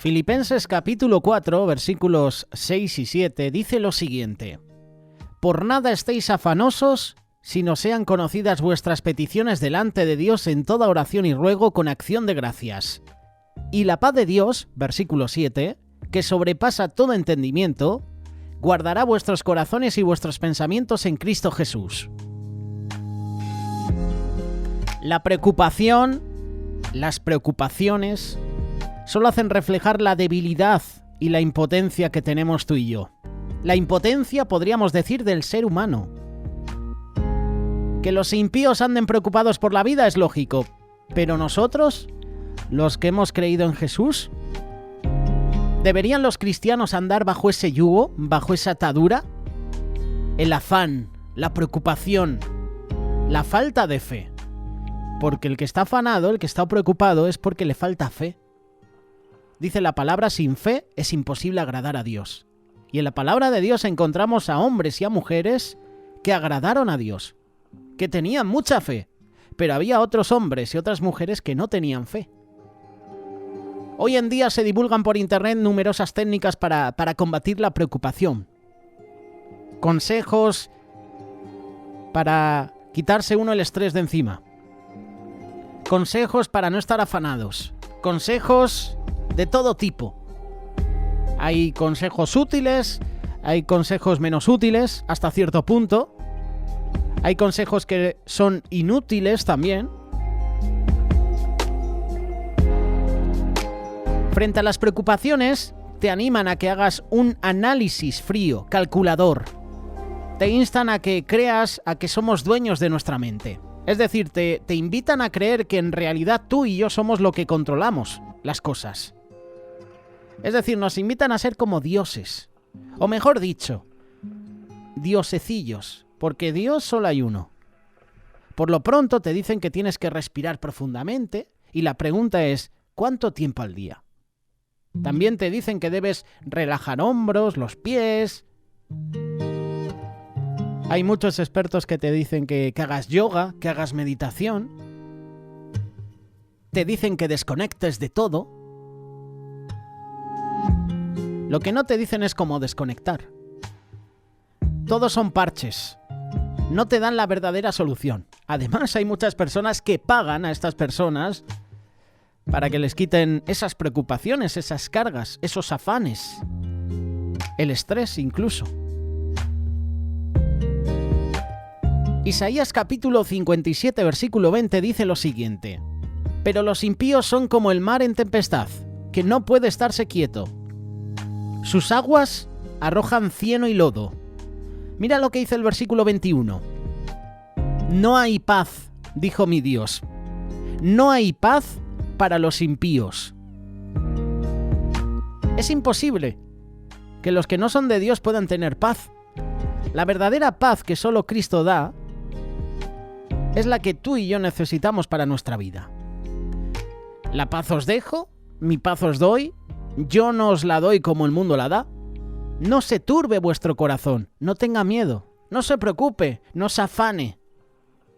Filipenses capítulo 4, versículos 6 y 7 dice lo siguiente: Por nada estéis afanosos, sino sean conocidas vuestras peticiones delante de Dios en toda oración y ruego con acción de gracias. Y la paz de Dios, versículo 7, que sobrepasa todo entendimiento, guardará vuestros corazones y vuestros pensamientos en Cristo Jesús. La preocupación, las preocupaciones, solo hacen reflejar la debilidad y la impotencia que tenemos tú y yo. La impotencia, podríamos decir, del ser humano. Que los impíos anden preocupados por la vida es lógico, pero nosotros, los que hemos creído en Jesús, ¿deberían los cristianos andar bajo ese yugo, bajo esa atadura? El afán, la preocupación, la falta de fe. Porque el que está afanado, el que está preocupado, es porque le falta fe. Dice la palabra: sin fe es imposible agradar a Dios. Y en la palabra de Dios encontramos a hombres y a mujeres que agradaron a Dios, que tenían mucha fe, pero había otros hombres y otras mujeres que no tenían fe. Hoy en día se divulgan por internet numerosas técnicas para combatir la preocupación. Consejos para quitarse uno el estrés de encima. Consejos para no estar afanados. Consejos de todo tipo. Hay consejos útiles, hay consejos menos útiles, hasta cierto punto. Hay consejos que son inútiles también. Frente a las preocupaciones, te animan a que hagas un análisis frío, calculador. Te instan a que creas a que somos dueños de nuestra mente. Es decir, te invitan a creer que en realidad tú y yo somos lo que controlamos las cosas. Es decir, nos invitan a ser como dioses. O mejor dicho, diosecillos, porque Dios solo hay uno. Por lo pronto te dicen que tienes que respirar profundamente y la pregunta es: ¿cuánto tiempo al día? También te dicen que debes relajar hombros, los pies. Hay muchos expertos que te dicen que hagas yoga, que hagas meditación. Te dicen que desconectes de todo. Lo que no te dicen es cómo desconectar. Todos son parches. No te dan la verdadera solución. Además, hay muchas personas que pagan a estas personas para que les quiten esas preocupaciones, esas cargas, esos afanes, el estrés incluso. Isaías capítulo 57, versículo 20 dice lo siguiente: Pero los impíos son como el mar en tempestad, que no puede estarse quieto. Sus aguas arrojan cieno y lodo. Mira lo que dice el versículo 21. No hay paz, dijo mi Dios. No hay paz para los impíos. Es imposible que los que no son de Dios puedan tener paz. La verdadera paz que solo Cristo da es la que tú y yo necesitamos para nuestra vida. La paz os dejo, mi paz os doy, yo no os la doy como el mundo la da. No se turbe vuestro corazón, no tenga miedo, no se preocupe, no se afane.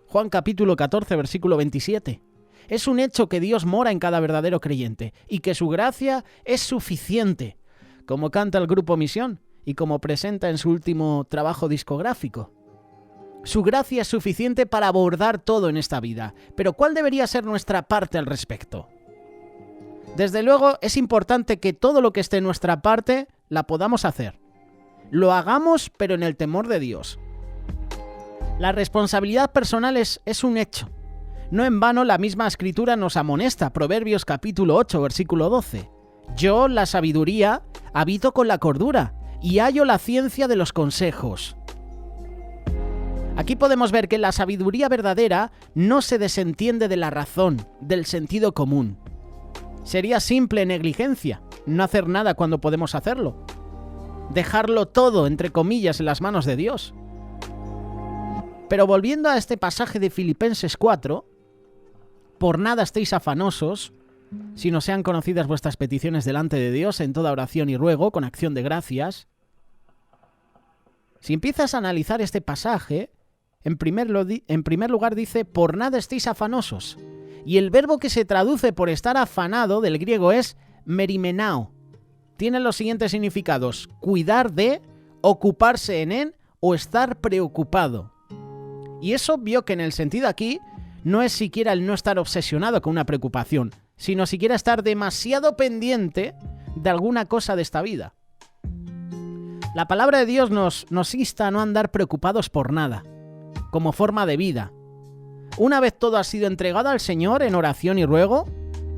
Juan capítulo 14, versículo 27. Es un hecho que Dios mora en cada verdadero creyente y que su gracia es suficiente, como canta el grupo Misión y como presenta en su último trabajo discográfico. Su gracia es suficiente para abordar todo en esta vida, pero ¿cuál debería ser nuestra parte al respecto? Desde luego es importante que todo lo que esté en nuestra parte la podamos hacer. Lo hagamos, pero en el temor de Dios. La responsabilidad personal es un hecho. No en vano la misma escritura nos amonesta, Proverbios capítulo 8, versículo 12. Yo, la sabiduría, habito con la cordura y hallo la ciencia de los consejos. Aquí podemos ver que la sabiduría verdadera no se desentiende de la razón, del sentido común. Sería simple negligencia no hacer nada cuando podemos hacerlo. Dejarlo todo, entre comillas, en las manos de Dios. Pero volviendo a este pasaje de Filipenses 4, por nada estéis afanosos, sino sean conocidas vuestras peticiones delante de Dios en toda oración y ruego, con acción de gracias. Si empiezas a analizar este pasaje, en primer lugar dice, por nada estéis afanosos. Y el verbo que se traduce por estar afanado del griego es merimenao, tiene los siguientes significados: cuidar de, ocuparse en o estar preocupado. Y es obvio que en el sentido aquí no es siquiera el no estar obsesionado con una preocupación, sino siquiera estar demasiado pendiente de alguna cosa de esta vida. La palabra de Dios nos insta a no andar preocupados por nada, como forma de vida. Una vez todo ha sido entregado al Señor en oración y ruego,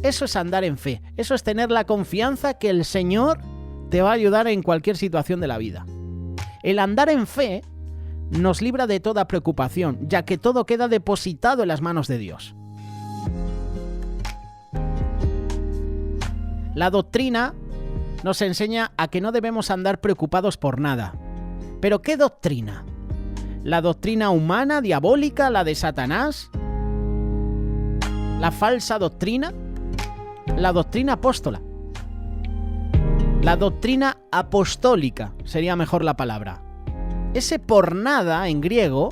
eso es andar en fe, eso es tener la confianza que el Señor te va a ayudar en cualquier situación de la vida. El andar en fe nos libra de toda preocupación, ya que todo queda depositado en las manos de Dios. La doctrina nos enseña a que no debemos andar preocupados por nada. ¿Pero qué doctrina? ¿La doctrina humana, diabólica, la de Satanás? ¿La falsa doctrina? La doctrina apóstola. La doctrina apostólica sería mejor la palabra. Ese por nada en griego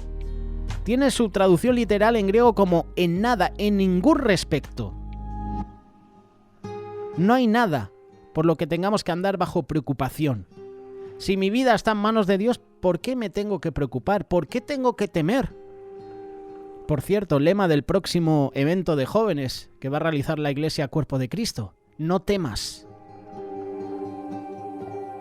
tiene su traducción literal en griego como en nada, en ningún respecto. No hay nada por lo que tengamos que andar bajo preocupación. Si mi vida está en manos de Dios, ¿por qué me tengo que preocupar? ¿Por qué tengo que temer? Por cierto, lema del próximo evento de jóvenes que va a realizar la Iglesia Cuerpo de Cristo: no temas.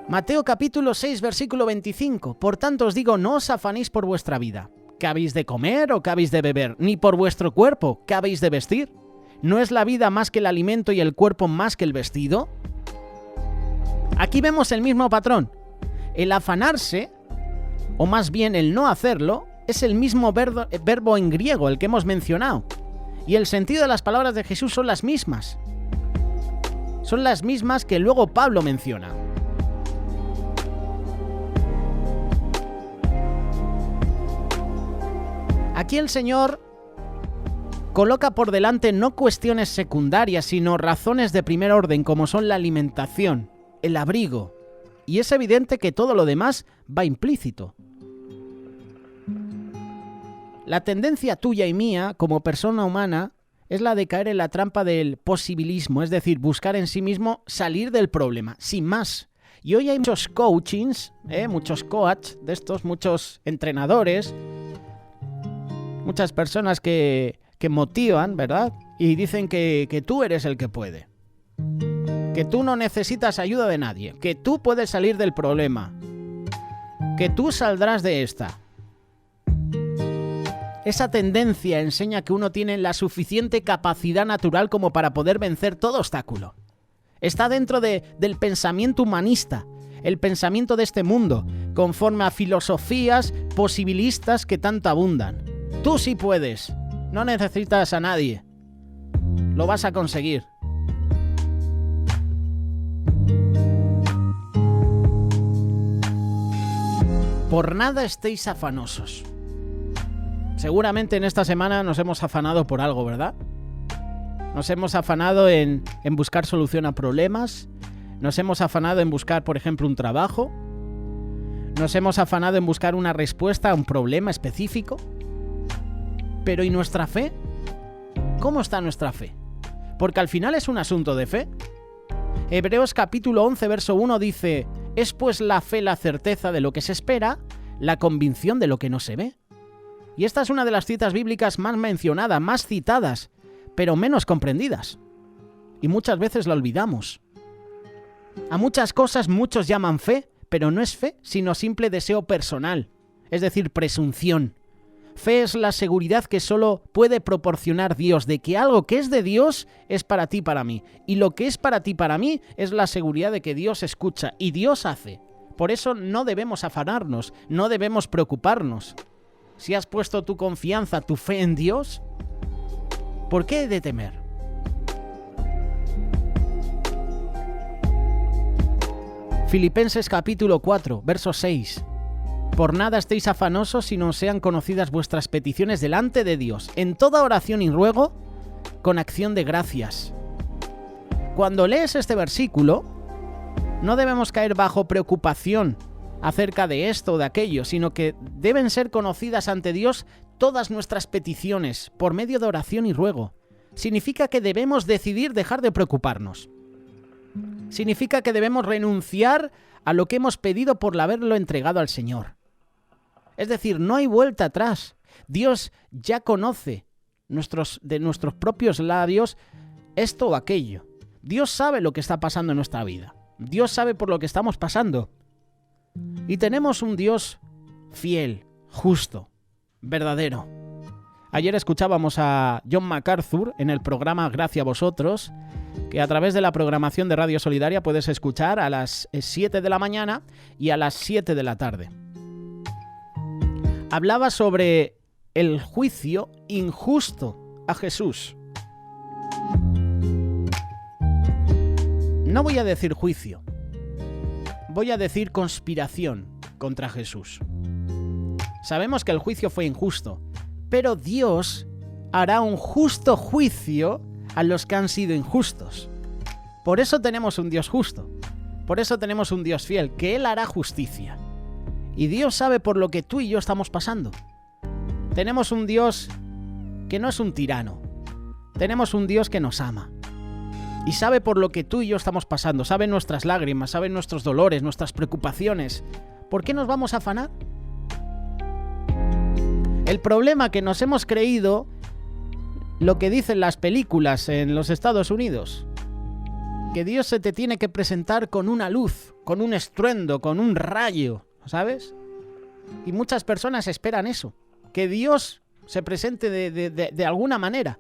Mateo capítulo 6, versículo 25. Por tanto os digo, no os afanéis por vuestra vida, ¿qué habéis de comer o qué habéis de beber? Ni por vuestro cuerpo, ¿qué habéis de vestir? ¿No es la vida más que el alimento y el cuerpo más que el vestido? Aquí vemos el mismo patrón. El afanarse, o más bien el no hacerlo, es el mismo verbo en griego, el que hemos mencionado. Y el sentido de las palabras de Jesús son las mismas. Son las mismas que luego Pablo menciona. Aquí el Señor coloca por delante no cuestiones secundarias, sino razones de primer orden, como son la alimentación, el abrigo, y es evidente que todo lo demás va implícito. La tendencia tuya y mía, como persona humana, es la de caer en la trampa del posibilismo, es decir, buscar en sí mismo salir del problema, sin más. Y hoy hay muchos coachings, muchos coaches de estos, muchos entrenadores, muchas personas que motivan, ¿verdad? Y dicen que tú eres el que puede. Que tú no necesitas ayuda de nadie. Que tú puedes salir del problema. Que tú saldrás de esta. Esa tendencia enseña que uno tiene la suficiente capacidad natural como para poder vencer todo obstáculo. Está dentro del pensamiento humanista, el pensamiento de este mundo, conforme a filosofías posibilistas que tanto abundan. Tú sí puedes. No necesitas a nadie. Lo vas a conseguir. Por nada estéis afanosos. Seguramente en esta semana nos hemos afanado por algo, ¿verdad? Nos hemos afanado en buscar solución a problemas. Nos hemos afanado en buscar, por ejemplo, un trabajo. Nos hemos afanado en buscar una respuesta a un problema específico. Pero ¿y nuestra fe? ¿Cómo está nuestra fe? Porque al final es un asunto de fe. Hebreos capítulo 11, verso 1 dice: es pues la fe la certeza de lo que se espera, la convicción de lo que no se ve. Y esta es una de las citas bíblicas más mencionadas, más citadas, pero menos comprendidas. Y muchas veces la olvidamos. A muchas cosas muchos llaman fe, pero no es fe, sino simple deseo personal, es decir, presunción. Fe es la seguridad que solo puede proporcionar Dios de que algo que es de Dios es para ti y para mí. Y lo que es para ti y para mí es la seguridad de que Dios escucha y Dios hace. Por eso no debemos afanarnos, no debemos preocuparnos. Si has puesto tu confianza, tu fe en Dios, ¿por qué he de temer? Filipenses capítulo 4, verso 6. Por nada estéis afanosos, sino sean conocidas vuestras peticiones delante de Dios, en toda oración y ruego, con acción de gracias. Cuando lees este versículo, no debemos caer bajo preocupación acerca de esto o de aquello, sino que deben ser conocidas ante Dios todas nuestras peticiones por medio de oración y ruego. Significa que debemos decidir dejar de preocuparnos. Significa que debemos renunciar a lo que hemos pedido por haberlo entregado al Señor. Es decir, no hay vuelta atrás. Dios ya conoce de nuestros propios labios esto o aquello. Dios sabe lo que está pasando en nuestra vida. Dios sabe por lo que estamos pasando. Y tenemos un Dios fiel, justo, verdadero. Ayer escuchábamos a John MacArthur en el programa Gracia a Vosotros, que a través de la programación de Radio Solidaria puedes escuchar a las 7 de la mañana y a las 7 de la tarde. Hablaba sobre el juicio injusto a Jesús. No voy a decir juicio, voy a decir conspiración contra Jesús. Sabemos que el juicio fue injusto, pero Dios hará un justo juicio a los que han sido injustos. Por eso tenemos un Dios justo, por eso tenemos un Dios fiel, que Él hará justicia. Y Dios sabe por lo que tú y yo estamos pasando. Tenemos un Dios que no es un tirano, tenemos un Dios que nos ama. Y sabe por lo que tú y yo estamos pasando, sabe nuestras lágrimas, sabe nuestros dolores, nuestras preocupaciones. ¿Por qué nos vamos a afanar? El problema que nos hemos creído lo que dicen las películas en los Estados Unidos, que Dios se te tiene que presentar con una luz, con un estruendo, con un rayo, ¿sabes? Y muchas personas esperan eso, que Dios se presente de alguna manera.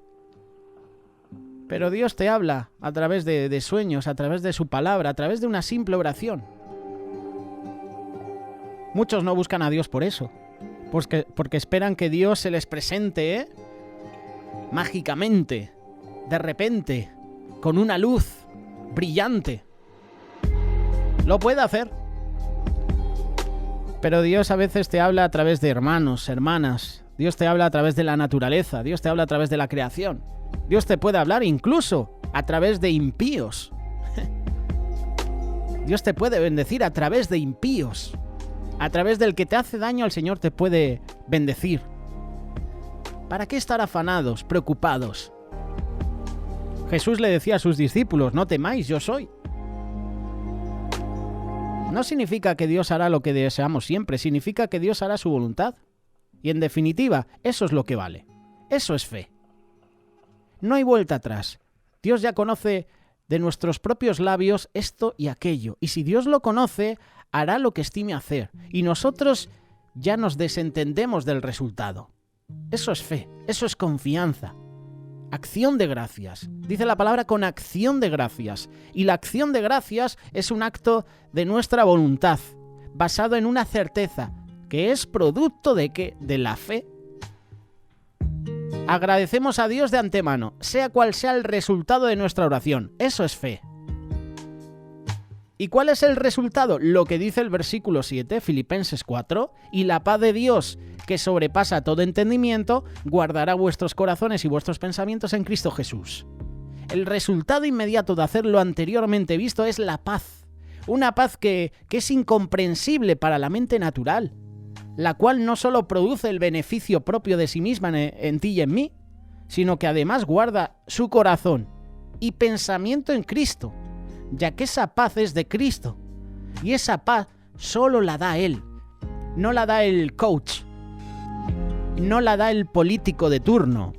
Pero Dios te habla a través de sueños, a través de su palabra, a través de una simple oración. Muchos no buscan a Dios por eso, porque esperan que Dios se les presente, mágicamente, de repente, con una luz brillante. Lo puede hacer. Pero Dios a veces te habla a través de hermanos, hermanas. Dios te habla a través de la naturaleza. Dios te habla a través de la creación. Dios te puede hablar incluso a través de impíos. Dios te puede bendecir a través de impíos. A través del que te hace daño, el Señor te puede bendecir. ¿Para qué estar afanados, preocupados? Jesús le decía a sus discípulos, no temáis, yo soy. No significa que Dios hará lo que deseamos siempre, significa que Dios hará su voluntad. Y en definitiva, eso es lo que vale. Eso es fe. No hay vuelta atrás. Dios ya conoce de nuestros propios labios esto y aquello. Y si Dios lo conoce, hará lo que estime hacer. Y nosotros ya nos desentendemos del resultado. Eso es fe, eso es confianza. Acción de gracias. Dice la palabra con acción de gracias. Y la acción de gracias es un acto de nuestra voluntad, basado en una certeza, que es producto de ¿qué? De la fe. Agradecemos a Dios de antemano, sea cual sea el resultado de nuestra oración. Eso es fe. ¿Y cuál es el resultado? Lo que dice el versículo 7, Filipenses 4, y la paz de Dios, que sobrepasa todo entendimiento, guardará vuestros corazones y vuestros pensamientos en Cristo Jesús. El resultado inmediato de hacer lo anteriormente visto es la paz. Una paz que es incomprensible para la mente natural, la cual no solo produce el beneficio propio de sí misma en ti y en mí, sino que además guarda su corazón y pensamiento en Cristo, ya que esa paz es de Cristo, y esa paz solo la da Él, no la da el coach, no la da el político de turno,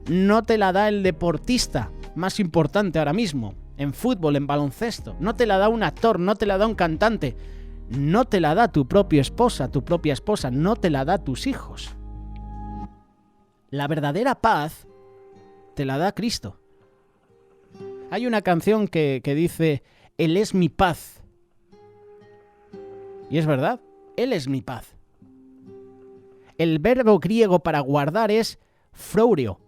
no te la da el deportista más importante ahora mismo, en fútbol, en baloncesto, no te la da un actor, no te la da un cantante, no te la da tu propia esposa, no te la da tus hijos. La verdadera paz te la da Cristo. Hay una canción que dice, Él es mi paz. Y es verdad, Él es mi paz. El verbo griego para guardar es phroureo.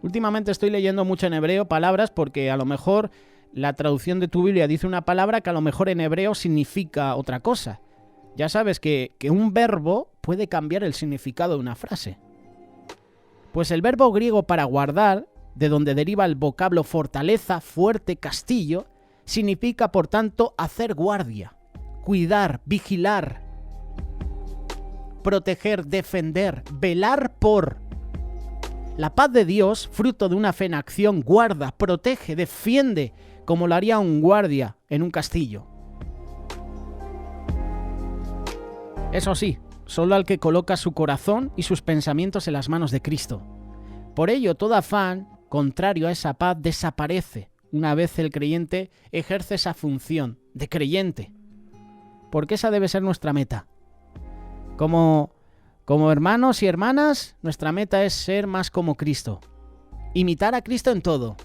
Últimamente estoy leyendo mucho en hebreo palabras porque a lo mejor la traducción de tu Biblia dice una palabra que a lo mejor en hebreo significa otra cosa. Ya sabes que un verbo puede cambiar el significado de una frase. Pues el verbo griego para guardar, de donde deriva el vocablo fortaleza, fuerte, castillo, significa, por tanto, hacer guardia, cuidar, vigilar, proteger, defender, velar por. La paz de Dios, fruto de una fe en acción, guarda, protege, defiende, como lo haría un guardia en un castillo. Eso sí, solo al que coloca su corazón y sus pensamientos en las manos de Cristo. Por ello, todo afán contrario a esa paz desaparece una vez el creyente ejerce esa función de creyente. Porque esa debe ser nuestra meta. Como hermanos y hermanas, nuestra meta es ser más como Cristo. Imitar a Cristo en todo.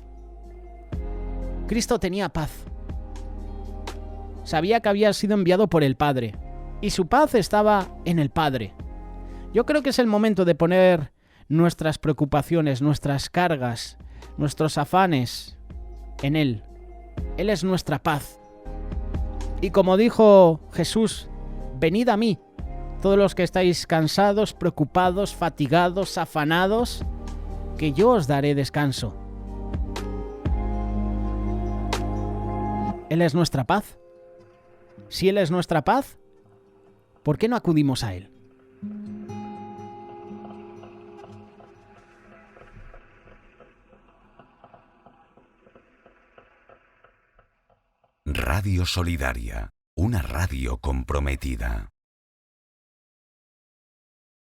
Cristo tenía paz. Sabía que había sido enviado por el Padre. Y su paz estaba en el Padre. Yo creo que es el momento de poner nuestras preocupaciones, nuestras cargas, nuestros afanes en Él. Él es nuestra paz. Y como dijo Jesús, venid a mí, todos los que estáis cansados, preocupados, fatigados, afanados, que yo os daré descanso. Él es nuestra paz. Si Él es nuestra paz, ¿por qué no acudimos a Él? Radio Solidaria, una radio comprometida.